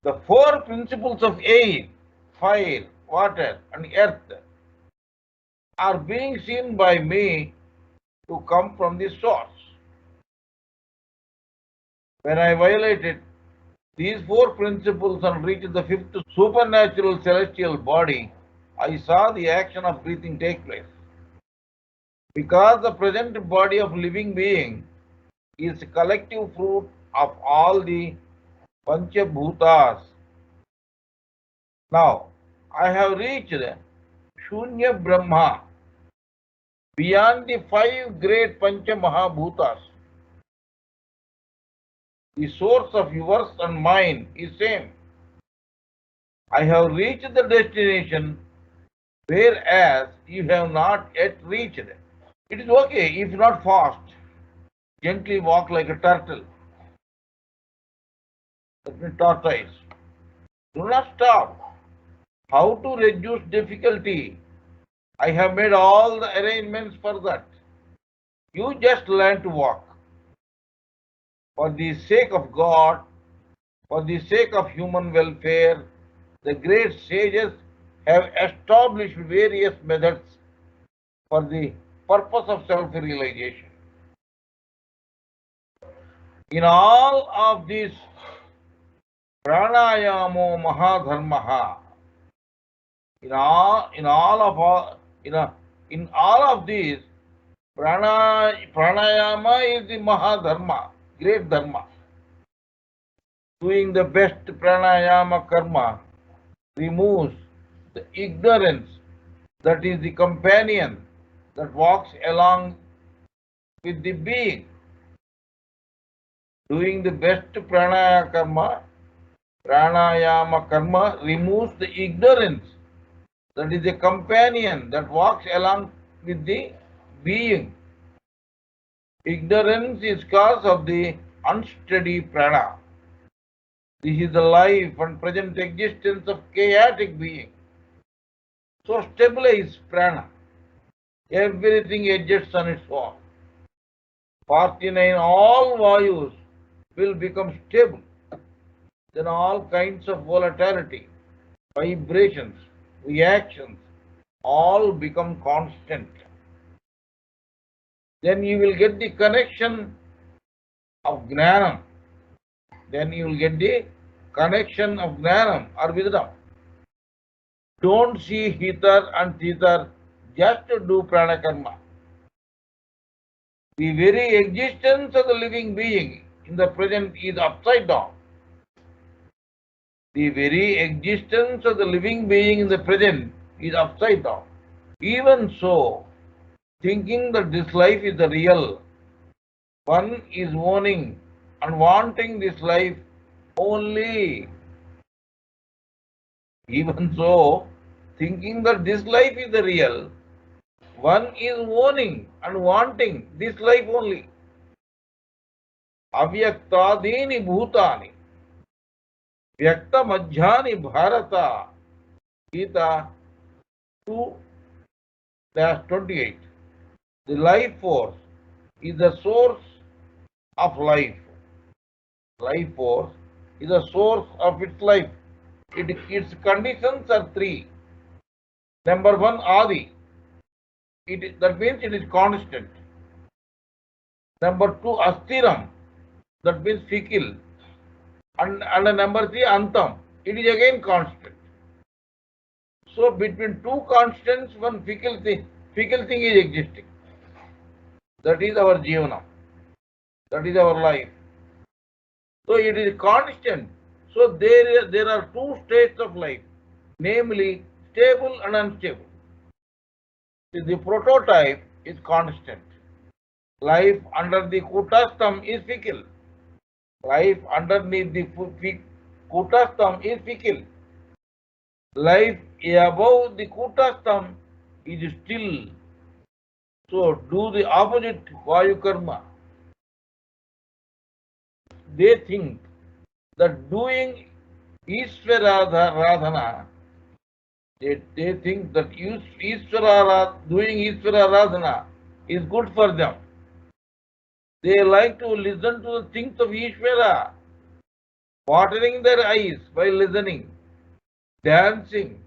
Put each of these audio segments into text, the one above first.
The four principles of air, fire, water, and earth are being seen by me to come from the source. When I violated these four principles and reached the fifth supernatural celestial body, I saw the action of breathing take place. Because the present body of living being is collective fruit of all the Panchabhutas. Now, I have reached Shunya Brahma, beyond the five great Pancha Mahabhutas. The source of yours and mine is same. I have reached the destination, whereas you have not yet reached. It is okay if not fast. Gently walk like a turtle. That means tortoise. Do not stop. How to reduce difficulty? I have made all the arrangements for that. You just learn to walk. For the sake of God, for the sake of human welfare, the great sages have established various methods for the purpose of self-realization. In all of these pranayamo mahadharmaha, in all of these, pranayama is the mahadharma, great dharma. Doing the best pranayama karma removes the ignorance that is the companion that walks along with the being. Doing the best pranayama karma removes the ignorance that is a companion that walks along with the being. Ignorance is cause of the unsteady prana. This is the life and present existence of chaotic being. So stabilize prana. Everything adjusts on its own. 49 all vayus will become stable. Then all kinds of volatility, vibrations, reactions, all become constant. Then you will get the connection of gnanam. Then you will get the connection of gnanam or wisdom. Don't see hither and thither just to do pranakarma. The very existence of the living being in the present is upside down. The very existence of the living being in the present is upside down. Even so, thinking that this life is the real, one is owning and wanting this life only. Even so, thinking that this life is the real, one is owning and wanting this life only. Avyaktadini bhutani, vyakta madhyani bharata, Gita 2-28. The life force is the source of life. Life force is the source of its life. Its conditions are three. Number one, Adi. That means it is constant. Number two, Astiram. That means fickle. And number three, Antam. It is again constant. So between two constants, one fickle thing is existing. That is our Jivanam. That is our life. So it is constant. So there are two states of life, namely stable and unstable. The prototype is constant. Life under the Kutastham is fickle. Life underneath the Kutastham is fickle. Life above the Kutastham is still. So do the opposite Vayu Karma. They think that doing Ishvara Radhana, they think that doing Ishvara Radhana is good for them. They like to listen to the things of Ishvara. watering their eyes while listening, dancing,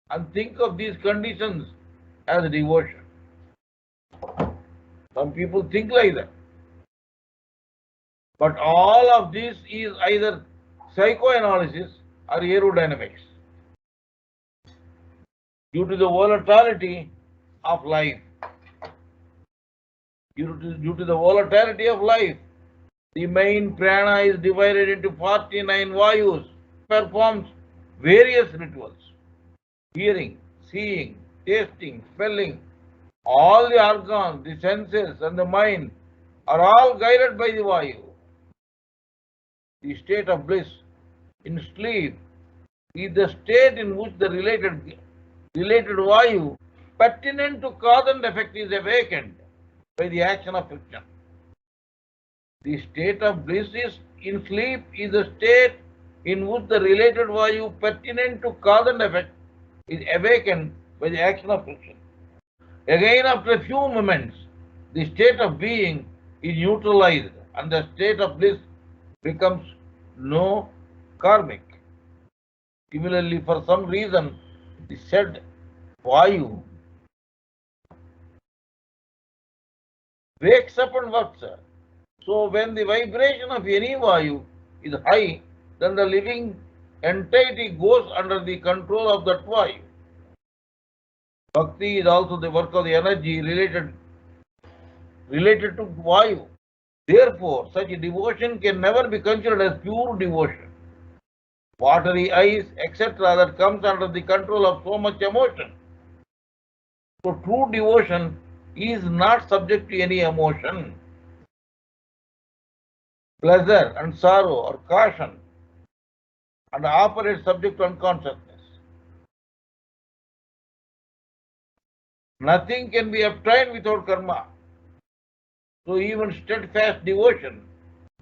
and think of these conditions as devotion. Some people think like that. But all of this is either psychoanalysis or aerodynamics due to the volatility of life. Due to the volatility of life, the main prana is divided into 49 vayus, performs various rituals. Hearing, seeing, tasting, smelling, all the organs, the senses and the mind are all guided by the vayu. The state of bliss in sleep is the state in which the related vayu pertinent to cause and effect is awakened by the action of friction. The state of bliss is in sleep is a state in which the related vayu pertinent to cause and effect is awakened by the action of friction. Again, after a few moments, the state of being is neutralized and the state of bliss becomes no karmic. Similarly, for some reason, the said vayu wakes up and works. So when the vibration of any vayu is high, then the living entity goes under the control of that vayu. Bhakti is also the work of the energy related to vayu. Therefore, such devotion can never be considered as pure devotion. Watery eyes, etc., that comes under the control of so much emotion. So true devotion is not subject to any emotion. Pleasure and sorrow or caution, and operates subject to unconsciousness. Nothing can be obtained without karma. So even steadfast devotion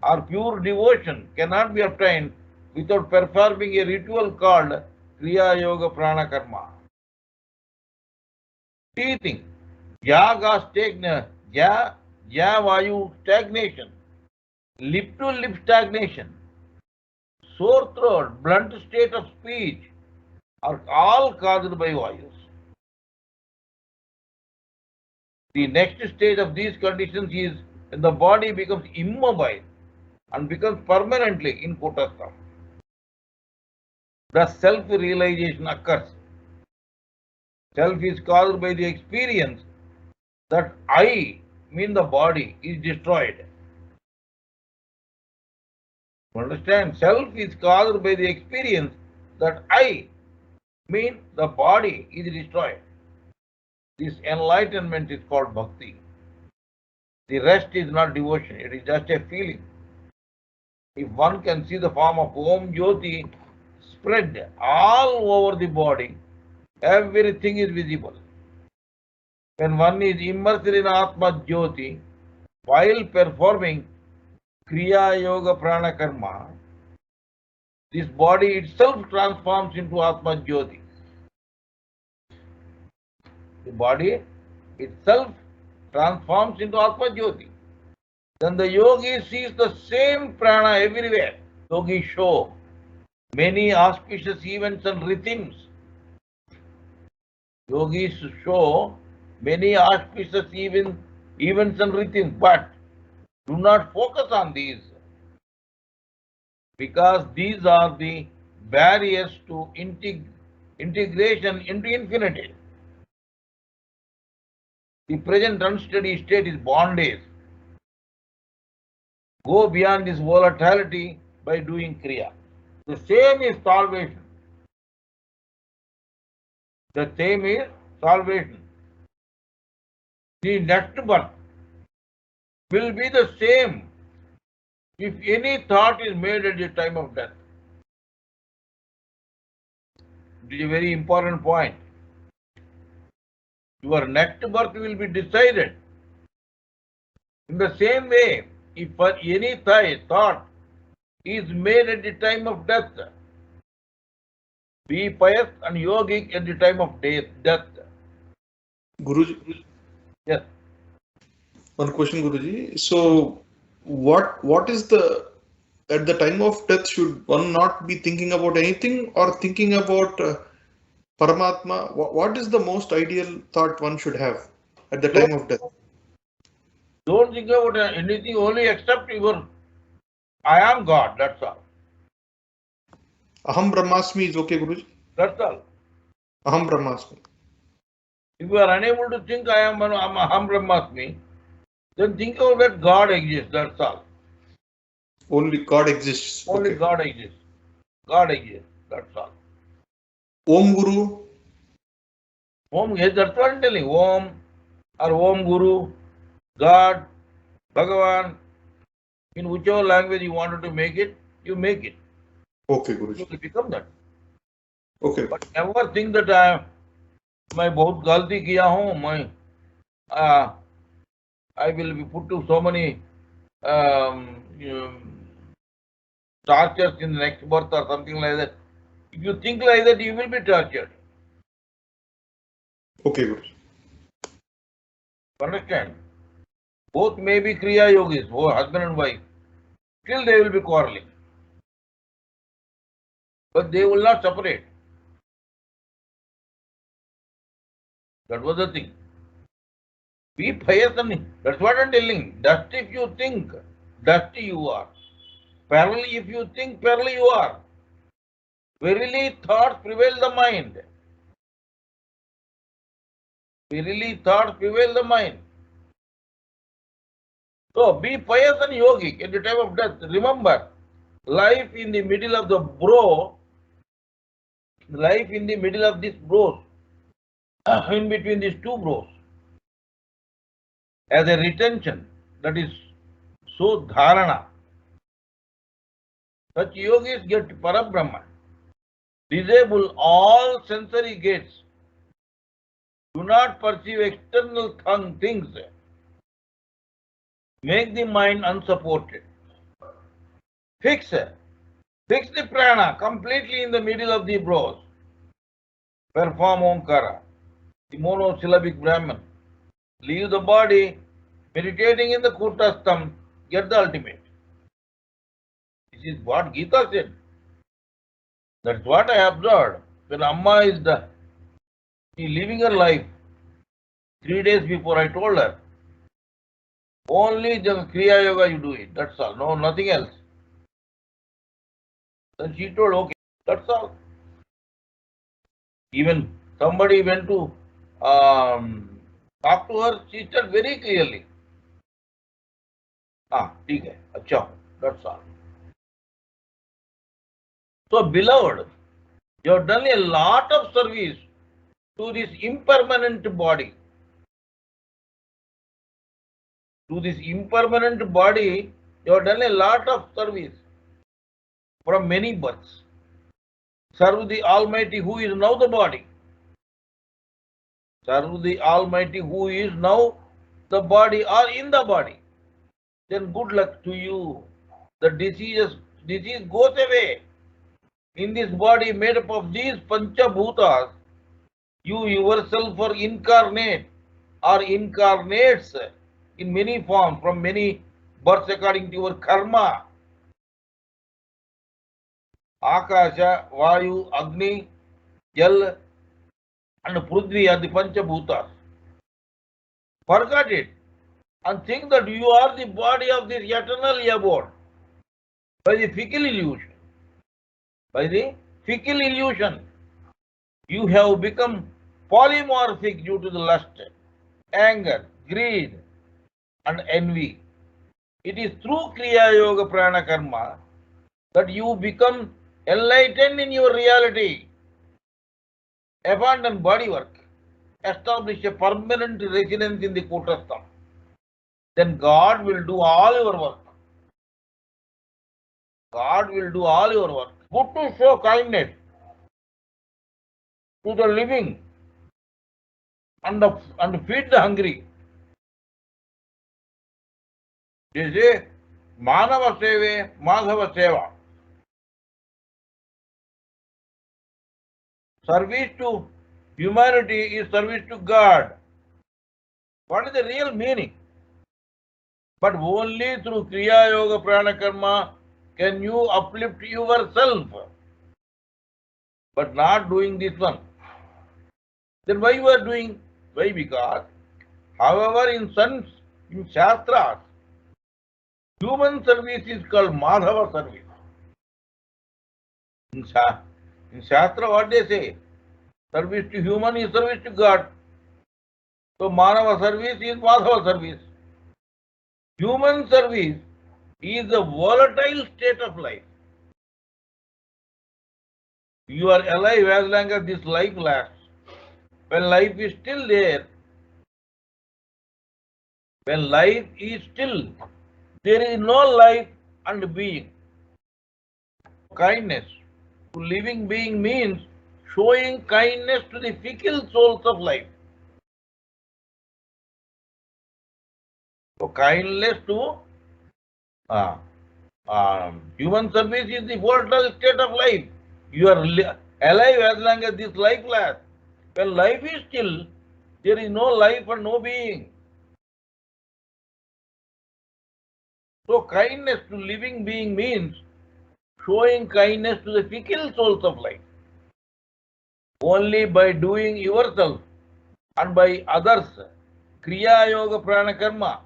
or pure devotion cannot be obtained without performing a ritual called Kriya Yoga Prana Karma. Teething, Jaga Vayu stagnation, lip to lip stagnation, sore throat, blunt state of speech are all caused by Vayus. The next stage of these conditions is when the body becomes immobile and becomes permanently in kutastha. Thus self-realization occurs. Self is caused by the experience that I, mean the body, is destroyed. Understand? Self is caused by the experience that I, mean the body, is destroyed. This enlightenment is called bhakti. The rest is not devotion, it is just a feeling. If one can see the form of Om Jyoti spread all over the body, everything is visible. When one is immersed in Atma Jyoti, while performing Kriya Yoga Prana Karma, this body itself transforms into Atma Jyoti. The body itself transforms into Atma Jyoti. Then the yogi sees the same prana everywhere. Yogis show many auspicious events and rhythms. Yogis show many auspicious events and rhythms, but do not focus on these because these are the barriers to integration into infinity. The present unsteady state is bondage. Go beyond this volatility by doing Kriya. The same is salvation. The same is salvation. The next birth will be the same if any thought is made at the time of death. It is a very important point. Your next birth will be decided. In the same way, if any thought is made at the time of death, be pious and yogic at the time of death. Guruji, Yes. one question, Guruji. So, what is the at the time of death, should one not be thinking about anything or thinking about Paramatma? What is the most ideal thought one should have at the Don't, time of death? don't think about anything only except your I am God, that's all. Aham Brahmasmi is okay, Guruji. That's all. Aham Brahmasmi. If you are unable to think I am Aham Brahmasmi, then think about that God exists, that's all. Only God exists. Only Okay. God exists. God exists, that's all. Om Guru. Om, yes, that's what I'm telling. Om or Om Guru, God, Bhagavan, in whichever language you wanted to make it, you make it. Okay, You Guruji. will become that. Okay. But never think that मैं बहुत गलती किया हूँ, I will be put to so many you know, tortures in the next birth or something like that. If you think like that, you will be tortured. Okay, Guruji. Understand? Both may be Kriya Yogis, husband and wife. Still they will be quarreling. But they will not separate. That was the thing. Be pious and that's what I'm telling. Dust if you think, dusty you are. Parallel if you think, parallel you are. Verily thoughts prevail the mind. Verily thoughts prevail the mind. So be pious and yogic at the time of death. Remember, life in the middle of the life in the middle of this bros, in between these two bros, as a retention, that is so dharana. Such yogis get Parabrahman, disable all sensory gates, do not perceive external things, make the mind unsupported, fix the prana completely in the middle of the brows, perform Omkara, the monosyllabic Brahman, leave the body, meditating in the Kutastham, get the ultimate. This is what Gita said. That's what I observed. When Amma is living her life, 3 days before I told her, only the Kriya Yoga you do it, that's all, no, nothing else. Then she told, okay, that's all. Even somebody went to talk to her, she said very clearly, ठीक है, अच्छा, that's all. So, beloved, you have done a lot of service to this impermanent body. To this impermanent body, you have done a lot of service from many births. Serve the Almighty who is now the body. Serve the Almighty who is now the body or in the body. Then good luck to you. The disease goes away. In this body made up of these Panchabhutas, you yourself are incarnate or incarnates in many forms from many births according to your karma. Akasha, Vayu, Agni, Jal, and Prithvi are the Panchabhutas. Forget it and think that you are the body of this eternal abode by the fickle illusion. By the fickle illusion, you have become polymorphic due to the lust, anger, greed, and envy. It is through Kriya Yoga Prana Karma that you become enlightened in your reality. Abandon body work. Establish a permanent residence in the Kutastham. Then God will do all your work. God will do all your work. Good to show kindness to the living and feed the hungry. They say, Manava Seve, Madhava Seva. Service to humanity is service to God. What is the real meaning? But only through Kriya Yoga Prana Karma can you uplift yourself, but not doing this one. Then why you are doing? Why? Because, however, in sense, in Shastras, human service is called Madhava service. In, in Shastra, what they say? Service to human is service to God. So Manava service is Madhava service. Human service is a volatile state of life. You are alive as long as this life lasts. When life is still there, when life is still, there is no life and being. Kindness to living being means showing kindness to the fickle souls of life. So kindness to human service is the volatile state of life. You are alive as long as this life lasts. When life is still, there is no life and no being. So kindness to living being means showing kindness to the fickle souls of life. Only by doing yourself and by others, Kriya Yoga Prana Karma,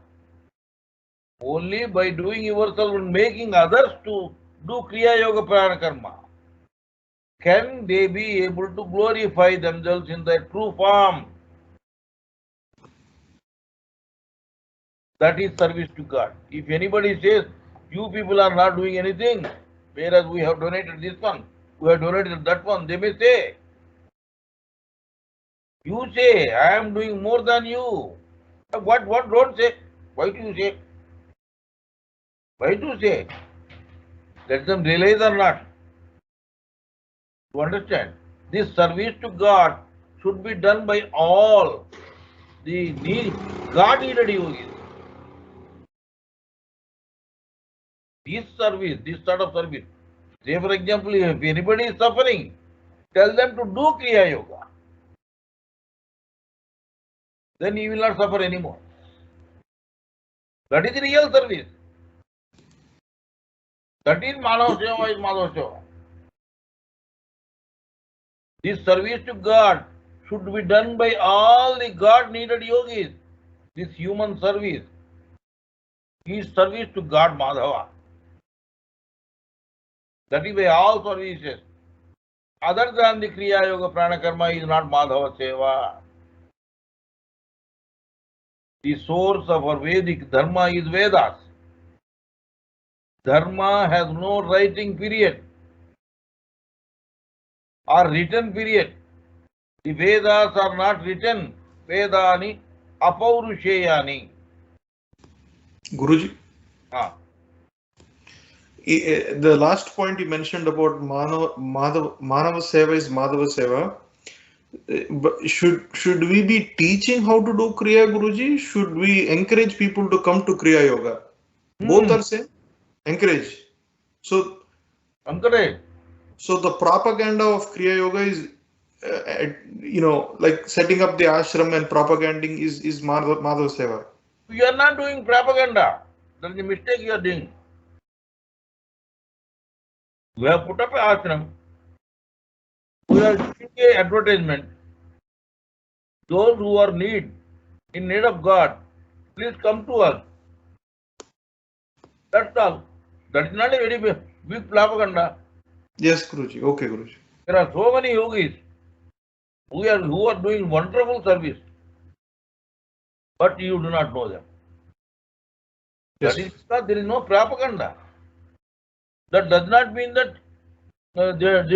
only by doing yourself and making others to do Kriya Yoga Prana Karma, can they be able to glorify themselves in their true form. That is service to God. If anybody says, you people are not doing anything, whereas we have donated this one, we have donated that one, they may say, you say, I am doing more than you. What don't say? Why do you say? Why do you say? Let them realize or not. To understand, this service to God should be done by all the God-needed yogis. This service, this sort of service. Say, for example, if anybody is suffering, tell them to do Kriya Yoga. Then he will not suffer anymore. That is real service. That is Madhava Seva is Madhava Seva. This service to God should be done by all the God-needed yogis. This human service is service to God Madhava. That is by all services. Other than the Kriya Yoga Prana Karma is not Madhava Seva. The source of our Vedic Dharma is Vedas. Dharma has no writing period or written period. The Vedas are not written. Vedani apaurusheyani. Guruji, Ah. the last point you mentioned about Manava Seva is Madhava Seva. But should we be teaching how to do Kriya, Guruji? Should we encourage people to come to Kriya Yoga? Both are same. Encourage. So Encourage. So the propaganda of Kriya Yoga is, like setting up the ashram and propaganding is Madhava Seva. You are not doing propaganda. That is a mistake you are doing. We have put up an ashram. We are giving an advertisement. Those who are in need of God, please come to us. That's all. That is not a very big propaganda. Yes, Guruji. Okay, Guruji. There are so many yogis who are doing wonderful service, but you do not know them. Yes. That is because there is no propaganda. That does not mean that nobody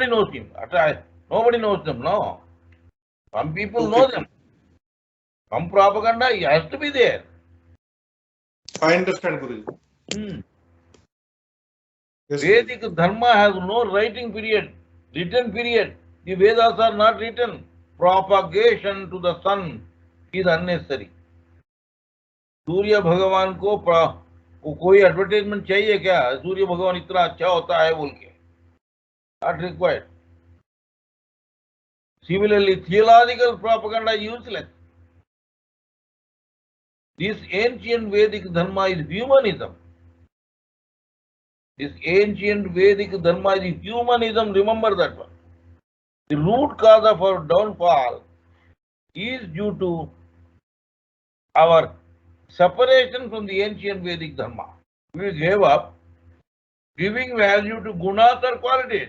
knows him. Nobody knows them. No. Some people know them. Some propaganda has to be there. I understand, Guruji. Yes, Vedic Dharma has no writing period, written period. The Vedas are not written. Propagation to the sun is unnecessary. सूर्य भगवान को कोई advertisement चाहिए क्या? सूर्य भगवान इतना अच्छा होता है बोल के? Not required. Similarly, theological propaganda is useless. This ancient Vedic Dharma is humanism. This ancient Vedic Dharma is humanism, remember that one. The root cause of our downfall is due to our separation from the ancient Vedic Dharma. We gave up giving value to gunas or qualities.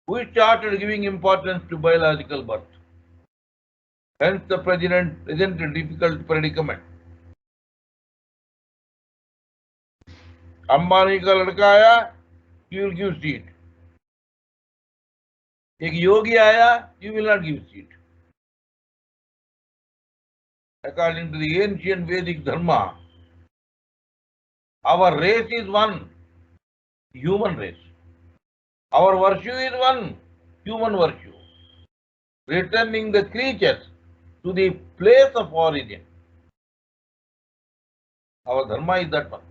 We started giving importance to biological birth. Hence the present difficult predicament. Ambani का लड़का आया, you will give seat. एक योगी आया, you will not give seat. According to the ancient Vedic Dharma, our race is one, human race. Our virtue is one, human virtue. Returning the creatures to the place of origin. Our Dharma is that one.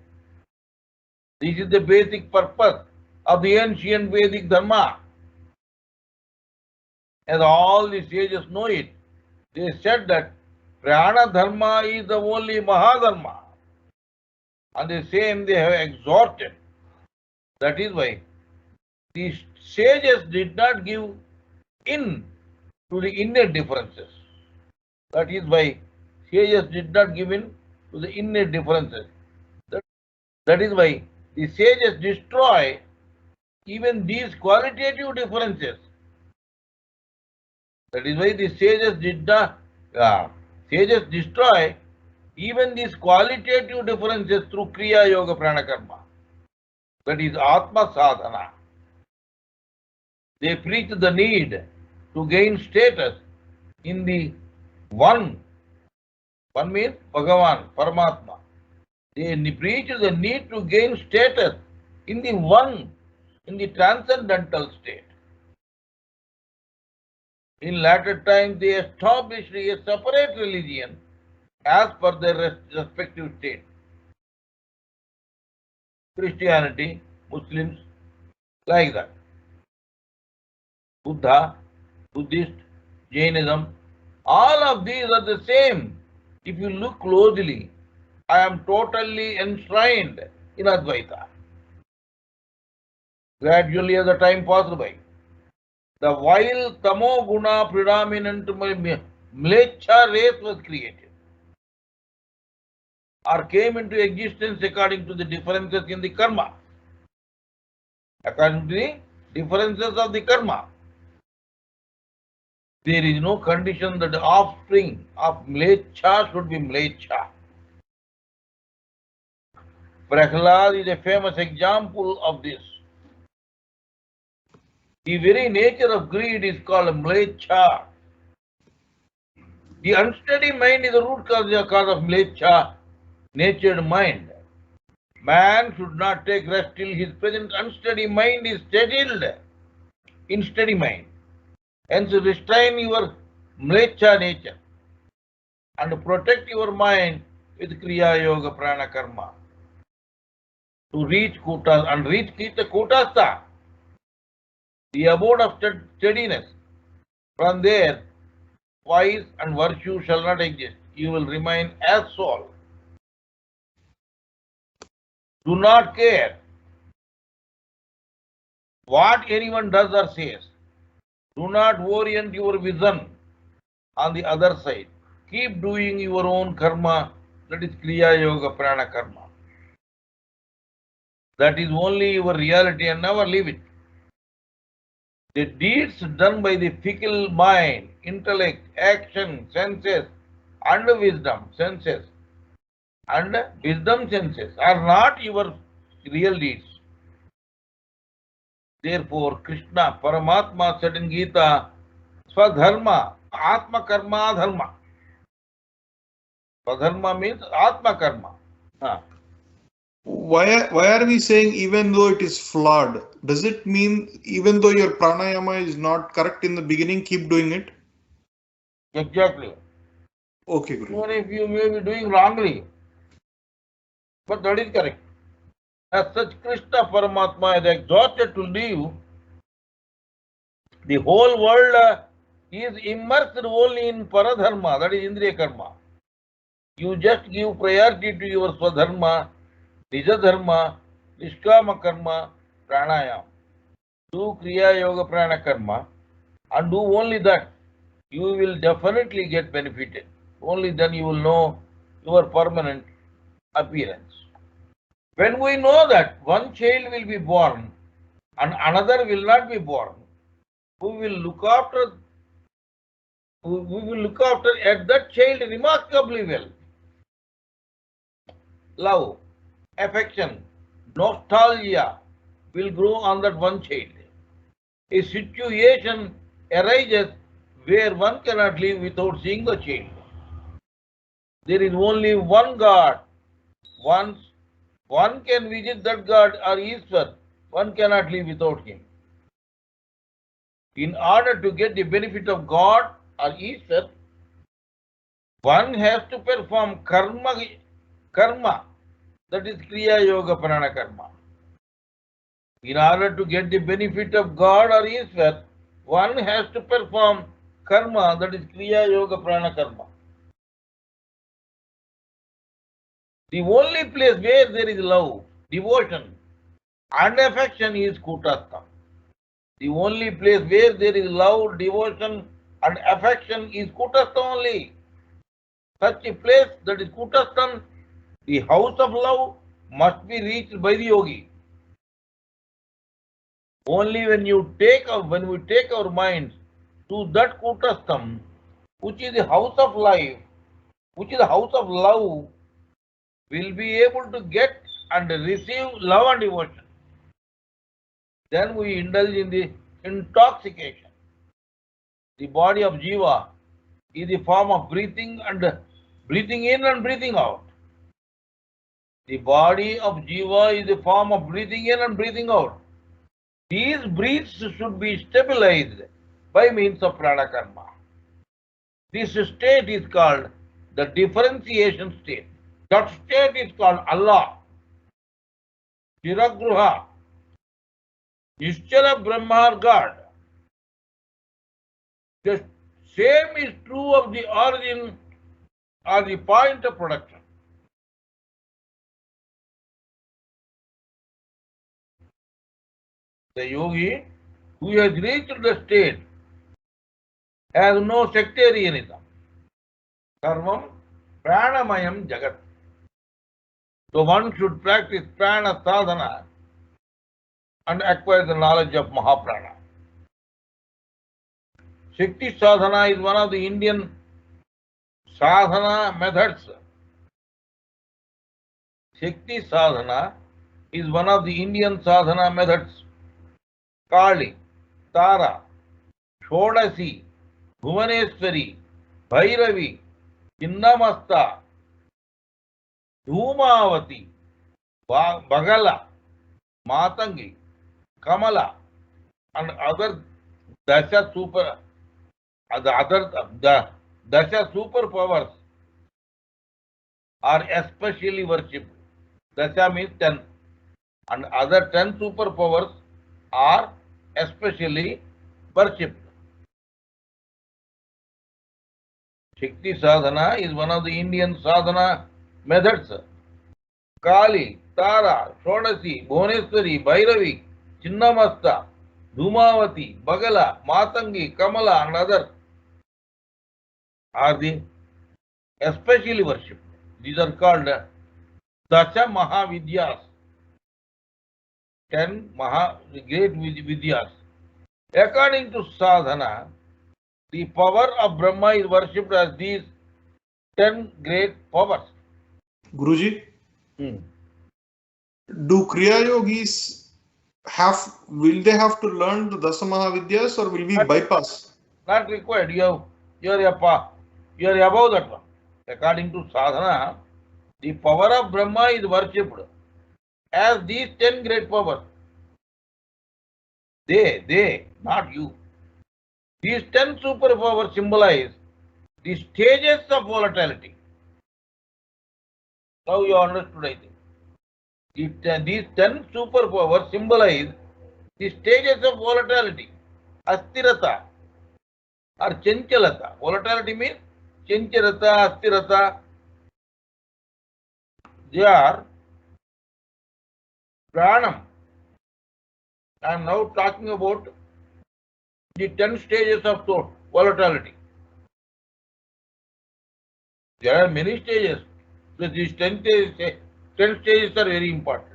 This is the basic purpose of the ancient Vedic Dharma. As all the sages know it, they said that Prana Dharma is the only Mahadharma. And the same they have exhorted. That is why the sages did not give in to the inner differences. That is why sages did not give in to the inner differences. That is why the sages destroy even these qualitative differences. That is why the sages did not, sages destroy even these qualitative differences through Kriya Yoga Prana Karma. That is Atma Sadhana. They preach the need to gain status in the one. One means Bhagavan, Paramatma. They preach the need to gain status in the one, in the transcendental state. In latter times, they established a separate religion as per their respective state. Christianity, Muslims, like that. Buddha, Buddhist, Jainism, all of these are the same. If you look closely, I am totally enshrined in Advaita. Gradually as the time passed by, the vile Tamo Guna predominant Mlecha race was created or came into existence according to the differences in the karma. According to the differences of the karma. There is no condition that the offspring of Mlecha should be Mlecha. Prahlad is a famous example of this. The very nature of greed is called Mlecha. The unsteady mind is the root cause of Mlecha, natured mind. Man should not take rest till his present unsteady mind is settled in steady mind. Hence restrain your Mlecha nature and protect your mind with Kriya Yoga Prana Karma to reach Kutas and reach the Kutastha, the abode of steadiness. From there, vice and virtue shall not exist. You will remain as soul. Do not care what anyone does or says. Do not orient your vision on the other side. Keep doing your own karma, that is Kriya Yoga Prana Karma. That is only your reality and never leave it. The deeds done by the fickle mind, intellect, action, senses, and wisdom senses are not your real deeds. Therefore, Krishna, Paramatma said in Gita, Swadharma, Atma Karma Dharma. Swadharma means Atma Karma. Why are we saying even though it is flawed? Does it mean even though your pranayama is not correct in the beginning, keep doing it? Exactly. Okay, Guru. Even if you may be doing wrongly, but that is correct. As such, Krishna Paramatma is exhorted to live. The whole world is immersed only in Paradharma, that is Indriya Karma. You just give priority to your Swadharma, Nijadharma, Nishkama Karma, Pranayam. Do Kriya Yoga Prana Karma and do only that. You will definitely get benefited. Only then you will know your permanent appearance. When we know that one child will be born and another will not be born, we will look after at that child remarkably well. Love, affection, nostalgia will grow on that one child. A situation arises where one cannot live without seeing the child. There is only one God. Once one can visit that God or Ishwar, one cannot live without him. In order to get the benefit of God or Ishwar, one has to perform karma, that is Kriya Yoga Prana Karma. In order to get the benefit of God or Ishwar, one has to perform karma, that is Kriya Yoga Prana Karma. The only place where there is love, devotion, and affection is Kutastha. The only place where there is love, devotion, and affection is Kutastha only. Such a place, that is Kutastham, the house of love, must be reached by the yogi. Only when we take our minds to that Kutastham, which is the house of life, which is the house of love, will be able to get and receive love and devotion. Then we indulge in the intoxication. The body of Jiva is the form of breathing in and breathing out. The body of Jiva is the form of breathing in and breathing out. These breaths should be stabilized by means of pranakarma. This state is called the differentiation state. That state is called Allah, Chiragruha, Nischala Brahma or God. The same is true of the origin or the point of production. The yogi who has reached the state has no sectarianism. Sarvam Pranamayam Jagat. So one should practice prana sadhana and acquire the knowledge of Mahaprana. Shakti sadhana is one of the Indian sadhana methods. Shakti sadhana is one of the Indian sadhana methods. Kali, Tara, Shodasi, Bhuvaneswari, Bhairavi, Chinnamasta, Dhumavati, Bagala, Matangi, Kamala, and other Dasha superpowers are especially worshipped. Dasha means 10, and other 10 superpowers are especially worshipped. Shakti sadhana is one of the Indian sadhana methods. Kali, Tara, Shodasi, Bhuvaneswari, Bhairavi, Chinnamasta, Dhumavati, Bagala, Matangi, Kamala, and others are the especially worshipped. These are called Dasha Mahavidyas, 10 great Vidyas. According to sadhana, the power of Brahma is worshipped as these 10 great powers. Guruji, do Kriya Yogis will they have to learn the Dasa Mahavidyas or will we bypass? Not required. You are above that one. According to sadhana, the power of Brahma is worshipped as these 10 great powers. They, not you. These 10 superpowers symbolize the stages of volatility. Now you understood, I think. These 10 superpowers symbolize the stages of volatility. Asthirata or Chanchalata. Volatility means Chanchalata, Asthirata. They are pranam. I am now talking about the 10 stages of thought, volatility. There are many stages, but these 10 stages are very important.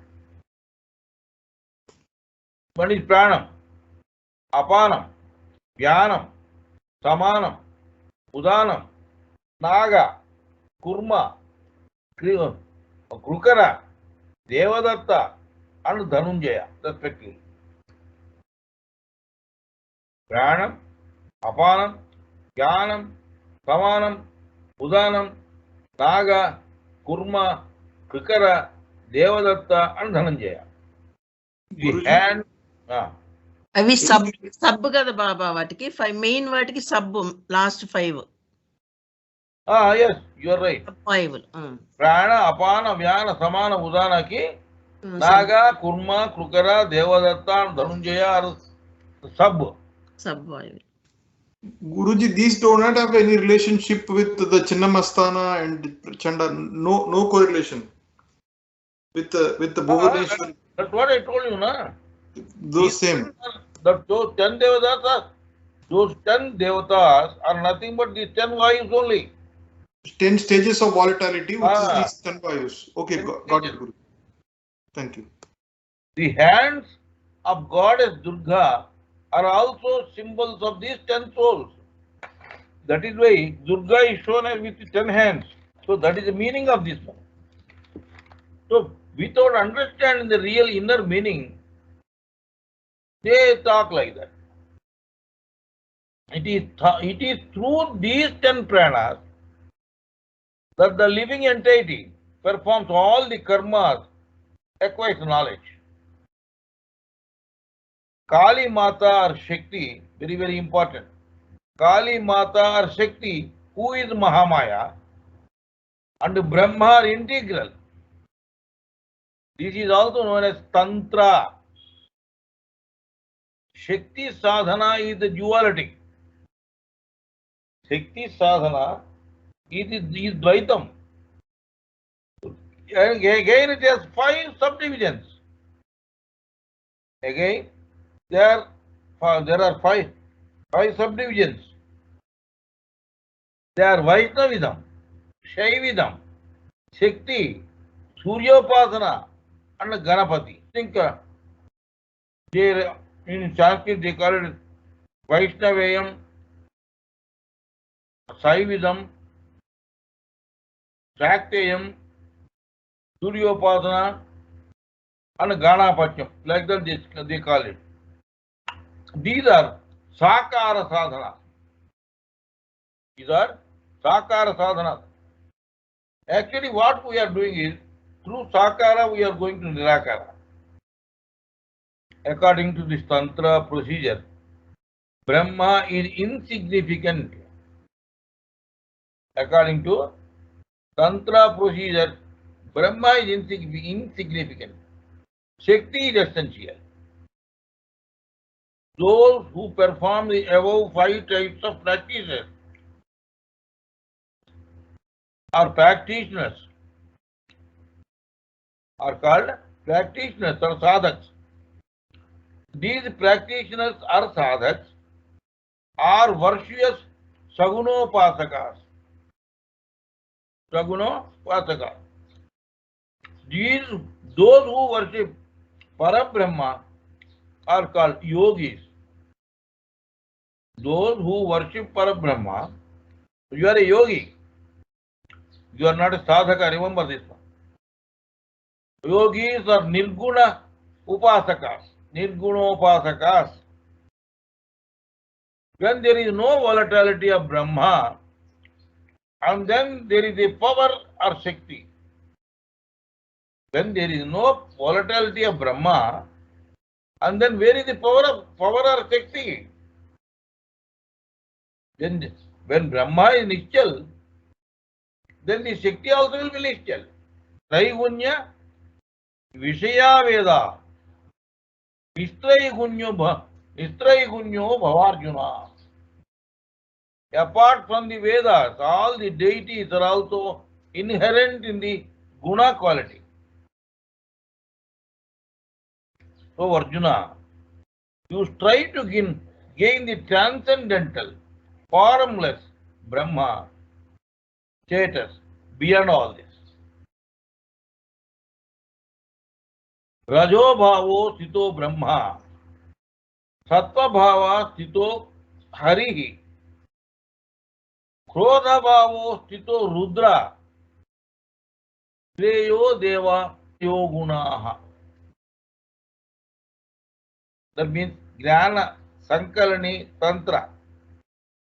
One is pranam, apanam, dhyanam, samanam, udanam, naga, kurma, krukara, devadatta, and dhanunjaya, respectively. Pranam, apanam, dhyanam, samanam, udanam, naga, kurma, krikara, devadatta, and dhanunjaya. The Guruji? hand. అవి sub కదా బాబా, వాటికి 5 main, వాటికి sub last 5. Yes, you are right. 5. Prana, apana, vyana, samana, udanaki, naga, kurma, krukara, devadatta, and dhanunjaya are sub. Sub 5. Guruji, these do not have any relationship with the Chinnamastana and Chanda. No correlation with the Bhuvaneshwari. That's what I told you, na. Those same. Those 10 devatas, those 10 devatas are nothing but these 10 vayus only. 10 stages of volatility, which is these 10 vayus. Okay, got it, Guru. Thank you. The hands of goddess Durga are also symbols of these 10 souls. That is why Durga is shown as with 10 hands. So that is the meaning of this one. So without understanding the real inner meaning, they talk like that. It is through these 10 pranas that the living entity performs all the karmas, acquires knowledge. Kali Mata or Shakti, very, very important. Kali Mata or Shakti, who is Mahamaya, and Brahma are integral. This is also known as Tantra. Shakti sadhana is the duality. Shakti sadhana is Dvaitam. And again it has 5 subdivisions. Again, there are five subdivisions. They are Vaishnavism, Shaivism, Shakti, Suryopasana, and Ganapati. I think in Sanskrit they call it Vaishnavayam, Shaivism, Shaktayam, Suryopasana, and Ganapatyam. Like that they call it. These are Sakara sadhana. These are Sakara sadhana. Actually, what we are doing is, through Sakara we are going to Nirakara. According to this Tantra procedure, Brahma is insignificant. According to Tantra procedure, Brahma is insignificant. Shakti is essential. Those who perform the above 5 types of practices are practitioners, are called practitioners or sadhaks. These practitioners or sadhaks are virtuous sagunopasakas. Sagunopasakas. Those who worship Parabrahma are called yogis. Those who worship Parabrahma, you are a yogi. You are not a sadhaka, remember this one. Yogis are nirguna upasakas, nirgunopasakas. When there is no volatility of Brahma, and then there is a power or Shakti. When there is no volatility of Brahma, and then where is the power or Shakti? Then when Brahma is Nischal, then the Shakti also will be Nischal. Traigunya Vishaya Veda Nistraigunya Bhavarjuna. Apart from the Vedas, all the deities are also inherent in the guna quality. So Arjuna, you strive to gain the transcendental, formless Brahma status beyond all this. Rajo bhavo sthito Brahma, sattva bhava sthito Harihi, krodha bhavo sthito Rudra, Shreyo deva yogunaha. That means Jnana, Sankalani, Tantra.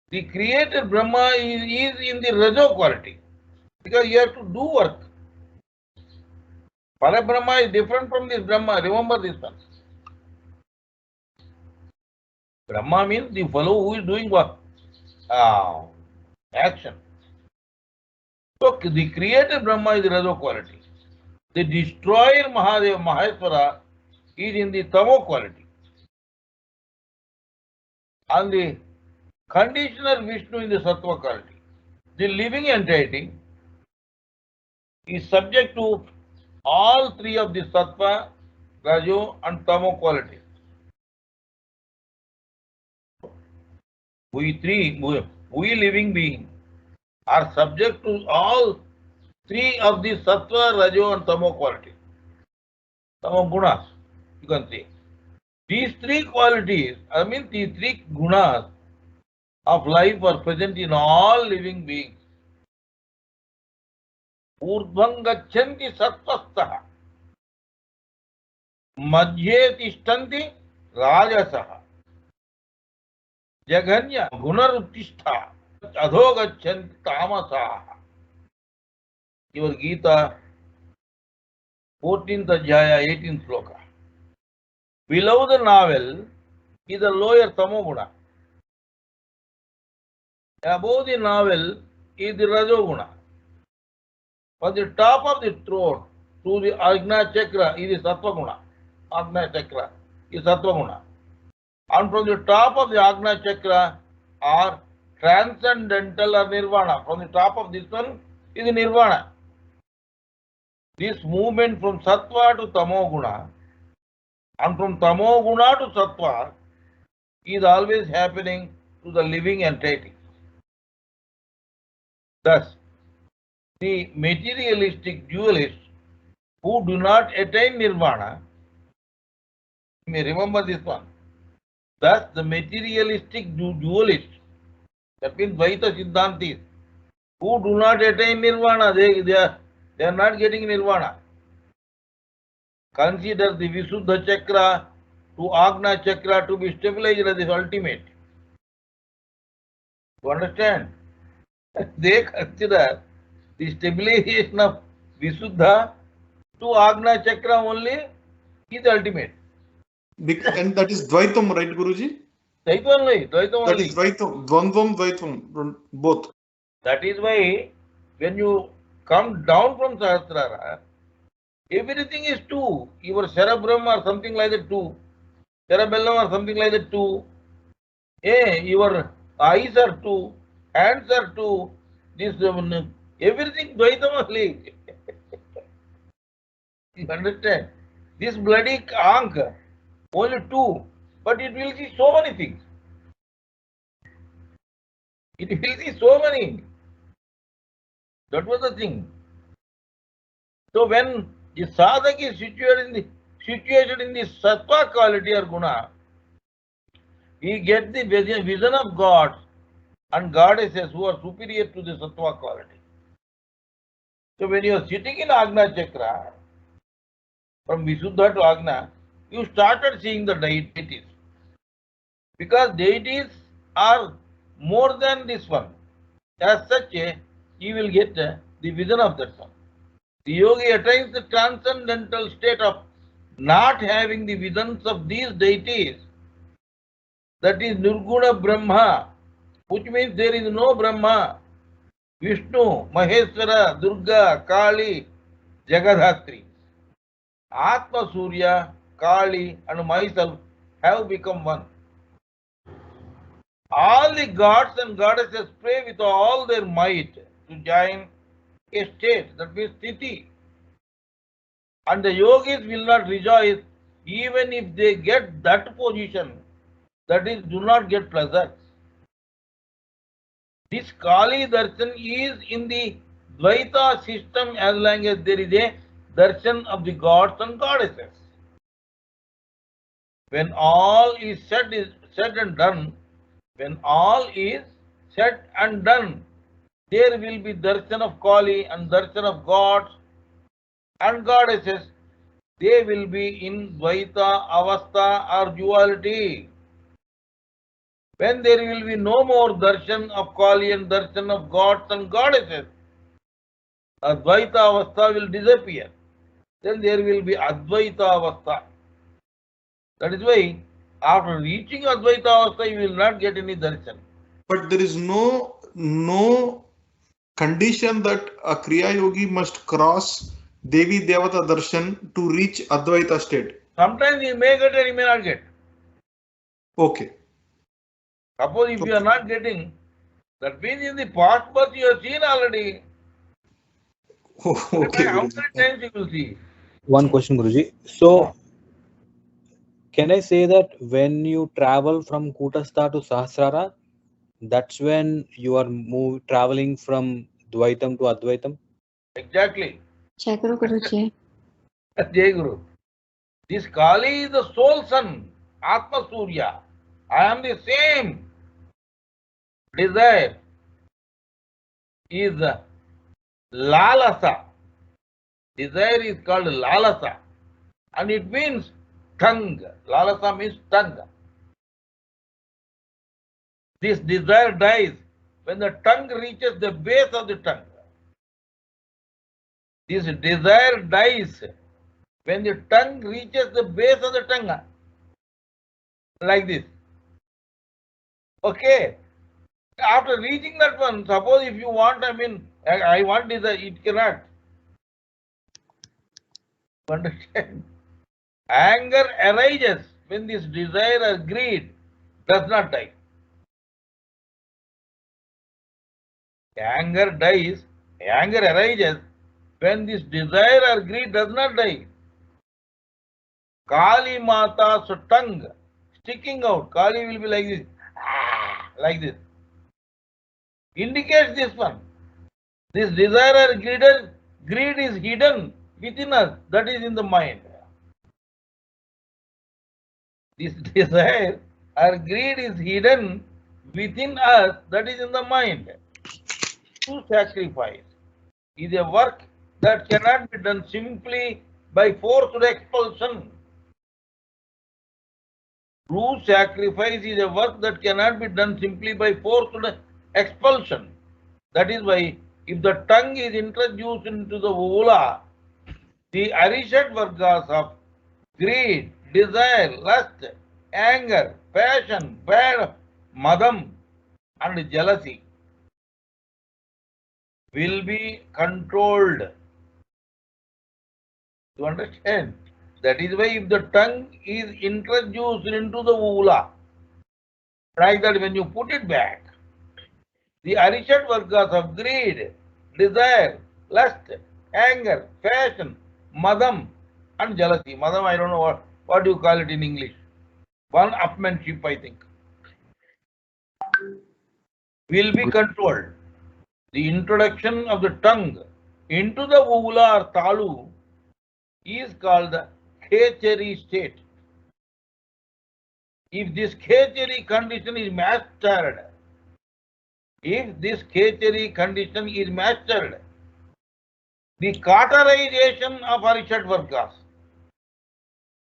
The creator Brahma is in the Rajo quality because you have to do work. Parabrahma is different from this Brahma. Remember this one. Brahma means the fellow who is doing work, action. So the creator Brahma is the Rajo quality. The destroyer Mahadeva Maheshwara is in the Tamo quality. And the conditioner Vishnu in the Sattva quality. The living entity is subject to all three of the Sattva, Rajo and Tamo qualities. We living beings are subject to all three of the Sattva, Rajo and Tamo qualities. Tamo gunas, you can say. These three qualities, these three gunas of life are present in all living beings. Urdhvam gachanti sattvastaha, madhye tishtanti rajasaha, jaganya gunaruttishta, adho gachanti tamasaha. Your Gita, 14th Adhyaya, 18th Sloka. Below the navel is the lower Tamoguna. Above the navel is the Rajoguna. On the top of the throat, through the Ajna Chakra, is the Sattva-guna. Ajna Chakra is Sattva-guna. And from the top of the Ajna Chakra are transcendental or Nirvana. From the top of this one is the Nirvana. This movement from Sattva to Tamoguna and from Tamoguna to Sattva is always happening to the living entity. Thus, the materialistic dualists who do not attain nirvana, you may remember this one. Thus, the materialistic dualists, that means Dvaita Siddhantis, who do not attain nirvana, they are not getting nirvana. Consider the Visuddha Chakra to Agna Chakra to be stabilized as the ultimate. You understand? They consider the stabilization of Visuddha to Agna Chakra only is the ultimate. And that is Dvaitam, right, Guruji? Dvaitam only. That is Dvaitam, Dvandvam, Dvaitam, both. That is why when you come down from Sahasrara, everything is two. Your cerebrum or something like that two. Cerebellum or something like that two. Your eyes are two. Hands are two. This everything Dvaitam only. You understand? This bloody ankh, only two, but it will see so many things. It will see so many. That was the thing. So when the sadhak is situated in the sattva quality or guna, he gets the vision of God and goddesses who are superior to the sattva quality. So when you are sitting in Agna Chakra, from Visuddha to Agna, you started seeing the deities. Because deities are more than this one. As such, you will get the vision of that one. The yogi attains the transcendental state of not having the visions of these deities. That is Nirguna Brahma, which means there is no Brahma. Vishnu, Maheshwara, Durga, Kali, Jagadhatri. Atma Surya, Kali and myself have become one. All the gods and goddesses pray with all their might to join a state, that means Sthiti, And the yogis will not rejoice even if they get that position, that is, do not get pleasure. This Kali darshan is in the Dvaita system as long as there is a darshan of the gods and goddesses. When all is said and done, when all is said and done, there will be darshan of Kali and darshan of gods and goddesses. They will be in Dvaita, Avastha or duality. When there will be no more darshan of Kali and darshan of gods and goddesses, Advaita Avastha will disappear. Then there will be Advaita Avastha. That is why after reaching Advaita Avastha, you will not get any darshan. But there is no condition that a Kriya Yogi must cross Devi Devata Darshan to reach Advaita state. Sometimes he may get and he may not get. Okay. Suppose if you are not getting, that means in the past birth you have seen already. Okay. How many times you will see? One question, Guruji. So, can I say that when you travel from Kutastha to Sahasrara, that's when you are traveling from Dvaitam to Advaitam? Exactly. Jai Guru Guruji. Jai Guru. This Kali is the soul sun, Atma Surya. I am the same. Desire is lalasa. Desire is called lalasa. And it means tongue. Lalasa means tongue. This desire dies when the tongue reaches the base of the tongue. This desire dies when the tongue reaches the base of the tongue. Like this. Okay. After reaching that one, suppose if you want, I want desire, it cannot. Understand? Anger arises when this desire or greed does not die. Anger arises when this desire or greed does not die. Kali Mata's tongue sticking out, Kali will be like this, like this. Indicates this one. This desire or greed is hidden within us, that is in the mind. This desire or greed is hidden within us, that is in the mind. True sacrifice is a work that cannot be done simply by forced expulsion. True sacrifice is a work that cannot be done simply by forced expulsion. That is why if the tongue is introduced into the uvula, the Arishad Vargas of greed, desire, lust, anger, passion, bad, madam, and jealousy will be controlled. You understand? That is why if the tongue is introduced into the uvula, like that when you put it back, the Arishad Vargas of greed, desire, lust, anger, passion, madam, and jealousy. Madam, I don't know what do you call it in English. One upmanship, I think, will be controlled. The introduction of the tongue into the uvula or talu is called the khechari state. If this khechari condition is mastered, the cauterization of Arishad Vargas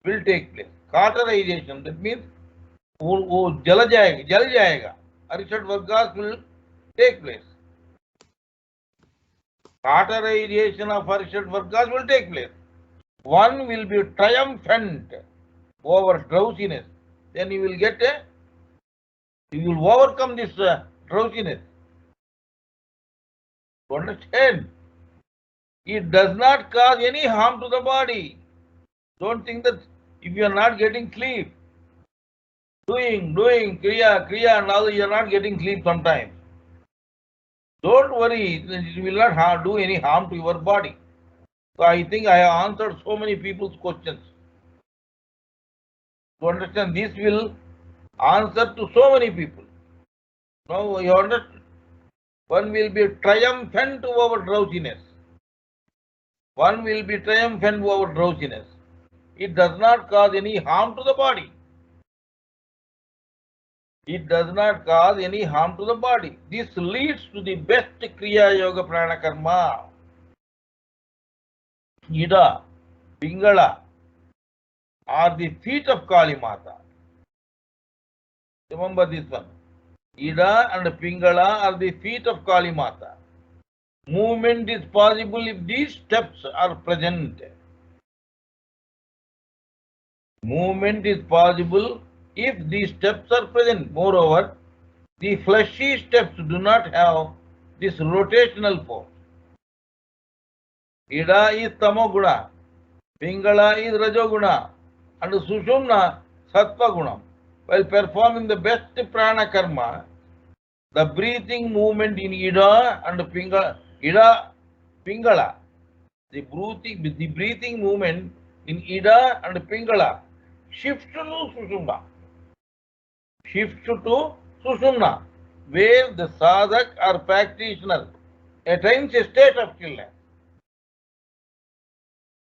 will take place. Cauterization, that means वो जल जाएगा. Arishad Vargas will take place. Cauterization of Arishad Vargas will take place. One will be triumphant over drowsiness. Then you will overcome this drowsiness. To understand? It does not cause any harm to the body. Don't think that if you are not getting sleep, doing kriya, and all, you are not getting sleep sometimes. Don't worry, it will not do any harm to your body. So I think I have answered so many people's questions. To understand, this will answer to so many people. Now you understand, one will be triumphant over drowsiness. One will be triumphant over drowsiness. It does not cause any harm to the body. It does not cause any harm to the body. This leads to the best Kriya Yoga Prana Karma. Ida, Pingala are the feet of Kali Mata. Remember this one. Ida and Pingala are the feet of Kali Mata. Movement is possible if these steps are present. Movement is possible if these steps are present. Moreover, the fleshy steps do not have this rotational force. Ida is Tamoguna, Pingala is Rajoguna, and Sushumna Sattva Guna. While performing the best prana karma, the breathing movement in Ida and Pingala, the breathing movement in Ida and Pingala shifts to Sushumna. Shifts to Sushumna, where the sadhak or practitioner attains a state of stillness.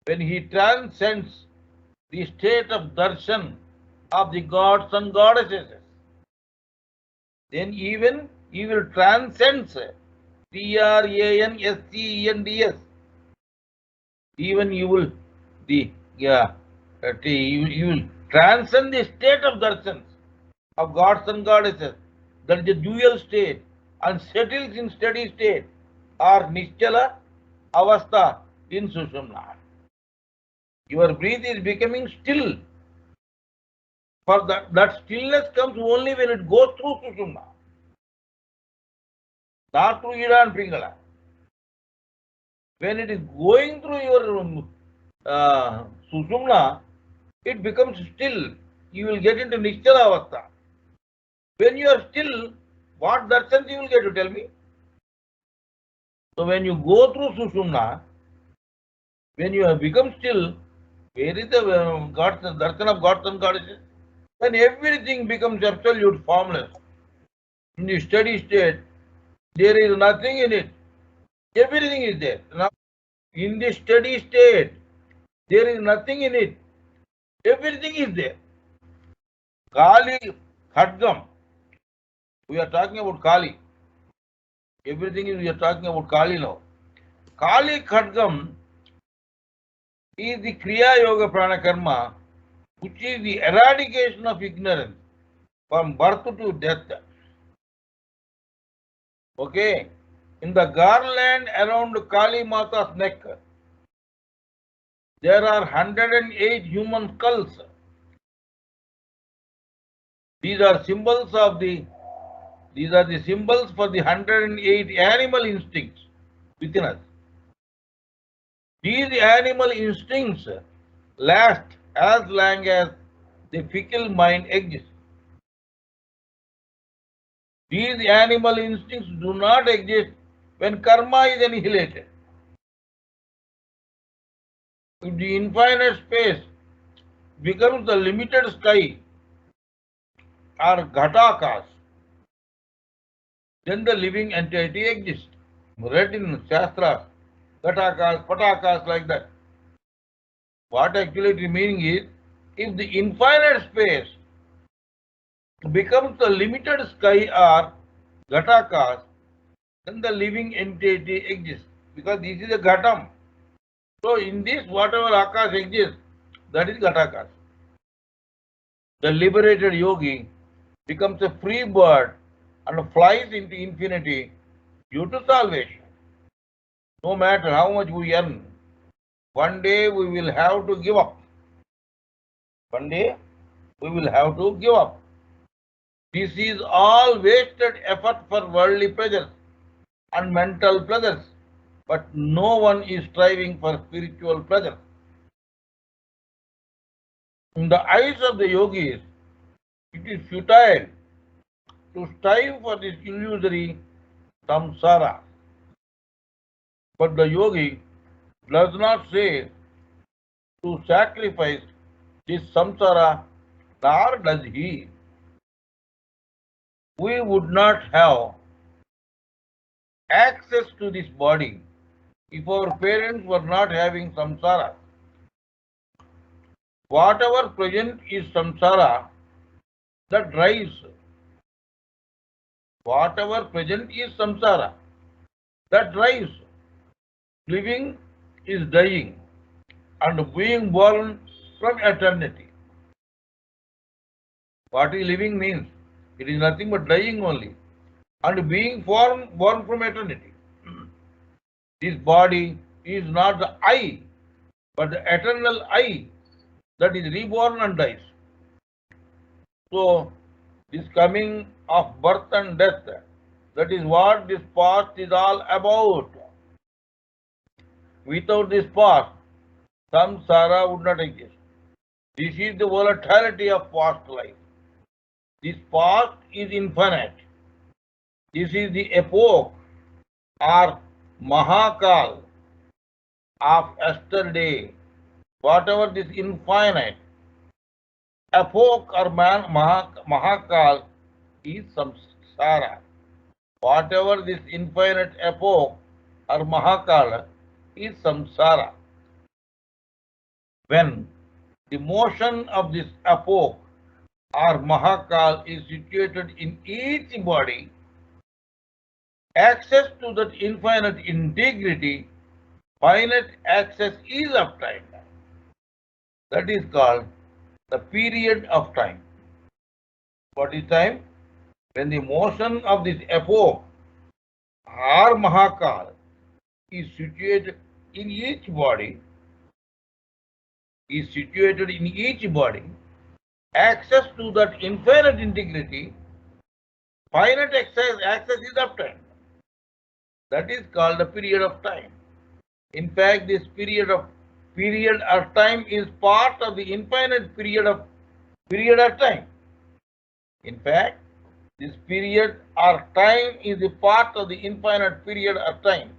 When he transcends the state of darshan of the gods and goddesses, then even he will transcend TRANSCENDS. Even you will you will transcend the state of darshan of gods and goddesses. That is a dual state and settles in steady state or Nischala Avastha in Sushumna. Your breath is becoming still. For that stillness comes only when it goes through Sushumna, not through Ida and Pingala. When it is going through your Sushumna, it becomes still. You will get into Nischala Avastha. When you are still, what darshan you will get, to tell me? So when you go through Sushumna, when you have become still, where is the darshan of gods and goddesses? Then everything becomes absolute formless. In the steady state, there is nothing in it. Everything is there. Now, in the steady state, there is nothing in it. Everything is there. Kali Khadgam. We are talking about Kali. Everything is, we are talking about Kali now. Kali Khadgam is the Kriya Yoga Prana Karma, which is the eradication of ignorance from birth to death. Okay. In the garland around Kali Mata's neck, there are 108 human skulls. These are symbols for the 108 animal instincts within us. These animal instincts last as long as the fickle mind exists. These animal instincts do not exist when karma is annihilated. If the infinite space becomes the limited sky or ghatakas, then the living entity exists. Read in Shastras, ghatakas, patakas, like that. What actually the meaning is, if the infinite space becomes the limited sky or ghatakas, then the living entity exists, because this is a ghatam. So in this, whatever Akash exists, that is Ghatakas. The liberated yogi becomes a free bird and flies into infinity due to salvation. No matter how much we earn, one day we will have to give up. One day we will have to give up. This is all wasted effort for worldly pleasures and mental pleasures, but no one is striving for spiritual pleasure. In the eyes of the yogis, it is futile to strive for this illusory samsara. But the yogi does not say to sacrifice this samsara, nor does he. We would not have access to this body if our parents were not having samsara. Whatever present is samsara, that drives. Whatever present is samsara, that drives. Living is dying and being born from eternity. What is living means? It is nothing but dying only and being born from eternity. This body is not the I, but the eternal I that is reborn and dies. So, this coming of birth and death, that is what this past is all about. Without this past, samsara would not exist. This is the volatility of past life. This past is infinite. This is the epoch or Mahakal of yesterday. Whatever this infinite epoch or Mahakal is samsara. Whatever this infinite epoch or Mahakal is samsara. When the motion of this epoch or Mahakal is situated in each body, access to that infinite integrity, finite access is obtained. That is called the period of time. What is time? When the motion of this epoch or Mahakal is situated in each body, access to that infinite integrity, finite access is obtained. That is called the period of time. In fact, this period of time is part of the infinite period of time. In fact, this period or time is a part of the infinite period of time.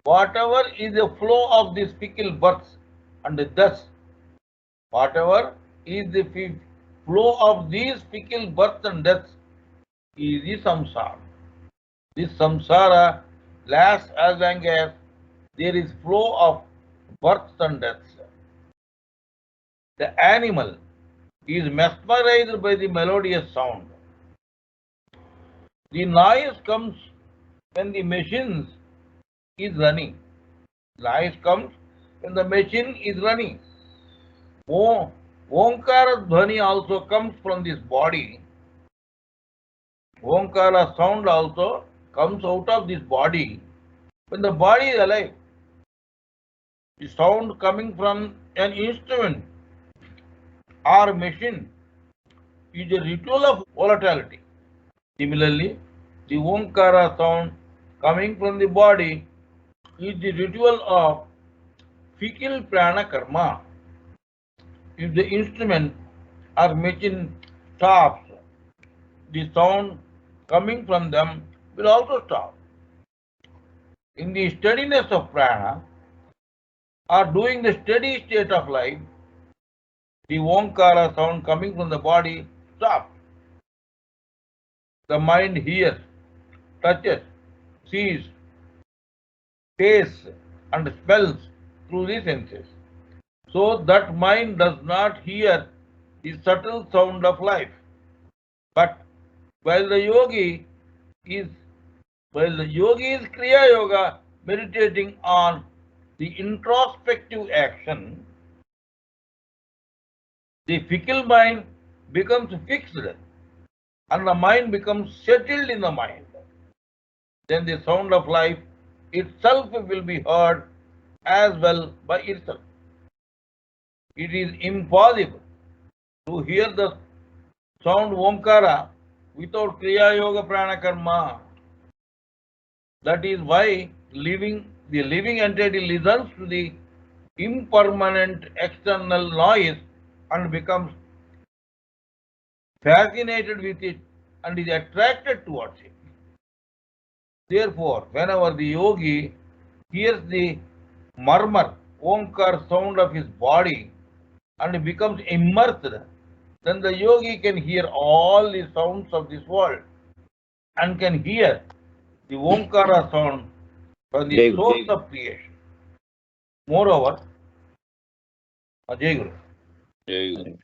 Whatever is the flow of these fickle births and deaths, whatever is the flow of these fickle births and deaths is the samsara. This samsara lasts as long as there is flow of births and deaths. The animal is mesmerized by the melodious sound. The noise comes when the machine is running. Noise comes when the machine is running. Omkara dhvani also comes from this body. Omkara sound also comes out of this body when the body is alive. The sound coming from an instrument or machine is a ritual of volatility. Similarly, the Omkara sound coming from the body is the ritual of fickle prana karma. If the instrument or machine stops, the sound coming from them will also stop. In the steadiness of prana, or during the steady state of life, the Omkara sound coming from the body stops. The mind hears, touches, sees, tastes, and smells through the senses. So that mind does not hear the subtle sound of life. But while the yogi is Kriya Yoga meditating on the introspective action, the fickle mind becomes fixed and the mind becomes settled in the mind. Then the sound of life itself will be heard as well by itself. It is impossible to hear the sound Omkara without Kriya Yoga Pranakarma. That is why the living entity listens to the impermanent external noise and becomes fascinated with it and is attracted towards it. Therefore, whenever the yogi hears the murmur, Omkar sound of his body and becomes immersed, then the yogi can hear all the sounds of this world and can hear the Omkara sound from the Jai Guru. source of creation. Moreover, Jai Guru. Jai Guru.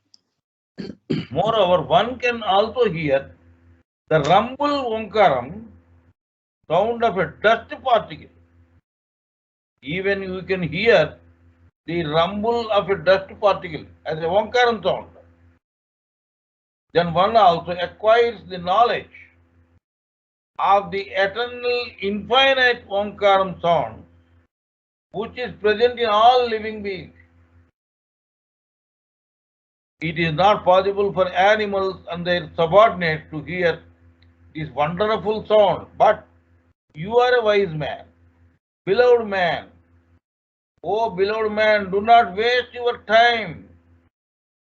Moreover, one can also hear the rumble Omkaram sound of a dust particle. Even you can hear the rumble of a dust particle as a Omkaram sound. Then one also acquires the knowledge of the eternal infinite Omkaram sound which is present in all living beings. It is not possible for animals and their subordinates to hear this wonderful sound, but you are a wise man, beloved man. Oh, beloved man, do not waste your time.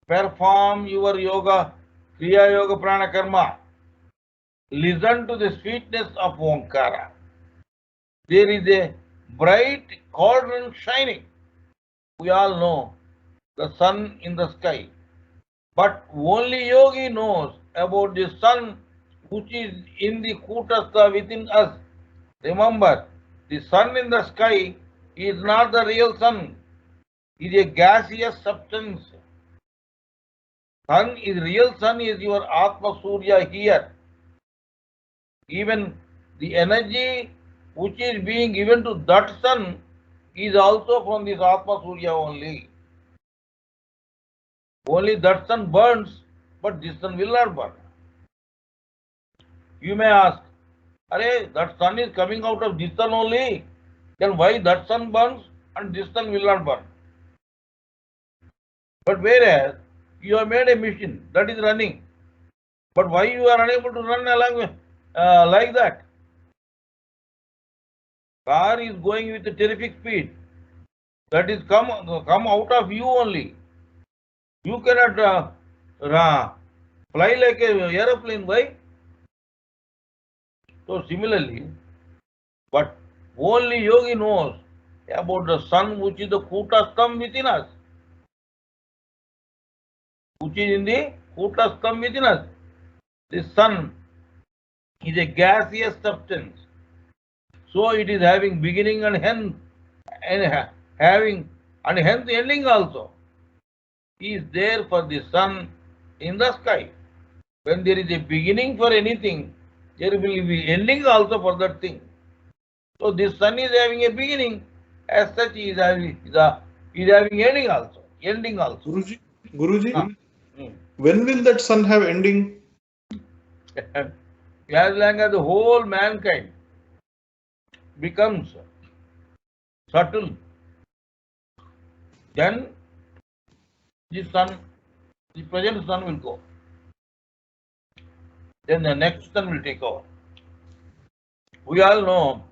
Perform your yoga, Kriya Yoga Prana Karma. Listen to the sweetness of Omkara. There is a bright cauldron shining. We all know the sun in the sky. But only yogi knows about the sun which is in the Kutastha within us. Remember, the sun in the sky is not the real sun. It is a gaseous substance. Real sun is your Atma Surya here. Even the energy which is being given to that sun is also from this Atma Surya only. Only that sun burns, but this sun will not burn. You may ask, Arey, that sun is coming out of this sun only, then why that sun burns and this sun will not burn? But whereas you have made a machine that is running, but why you are unable to run along like that? Car is going with a terrific speed. That is come out of you only. You cannot fly like an aeroplane. Why? So similarly, but only yogi knows about the sun which is the Kutastham within us. Which is in the Kutastham within us. The sun is a gaseous substance. So it is having beginning and hence ending also. Is there for the sun in the sky. When there is a beginning for anything, there will be ending also for that thing. So this sun is having a beginning, as such he is having ending also. Guruji, when will that sun have ending? As long as the whole mankind becomes subtle, then the present sun will go. Then the next sun will take over. We all know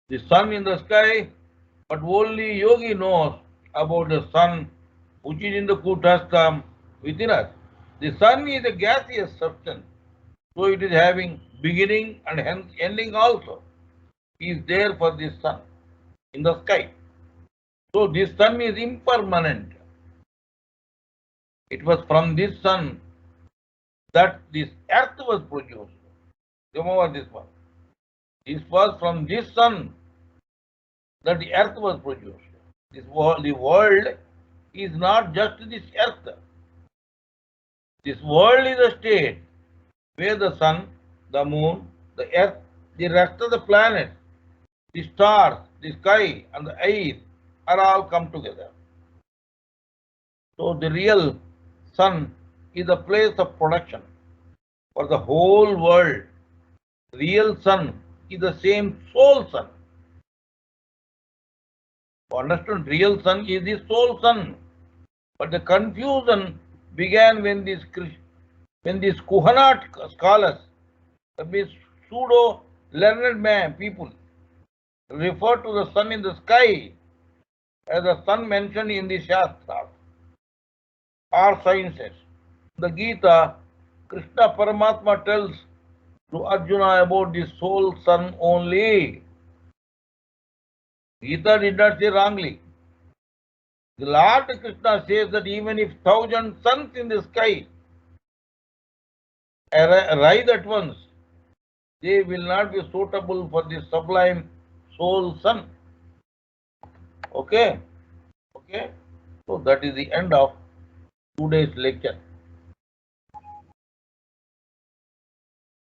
the sun in the sky, but only yogi knows about the sun which is in the Kutastham within us. The sun is a gaseous substance, so it is having beginning and hence ending also. He is there for this sun in the sky. So this sun is impermanent. It was from this sun that this earth was produced. Remember this one. It was from this sun that the earth was produced. The world is not just this earth. This world is a state where the sun, the moon, the earth, the rest of the planets, the stars, the sky, and the air are all come together. So the real sun is a place of production for the whole world. Real sun is the same soul sun. Understand? Real sun is the soul sun. But the confusion began when these Kuhanat scholars, these pseudo learned people, refer to the sun in the sky as the sun mentioned in the Shastras or sciences. The Gita, Krishna Paramatma tells to Arjuna about the soul sun only. Gita did not say wrongly. The Lord Krishna says that even if 1,000 suns in the sky rise at once, they will not be suitable for the sublime soul sun. Okay? Okay? So that is the end of today's lecture.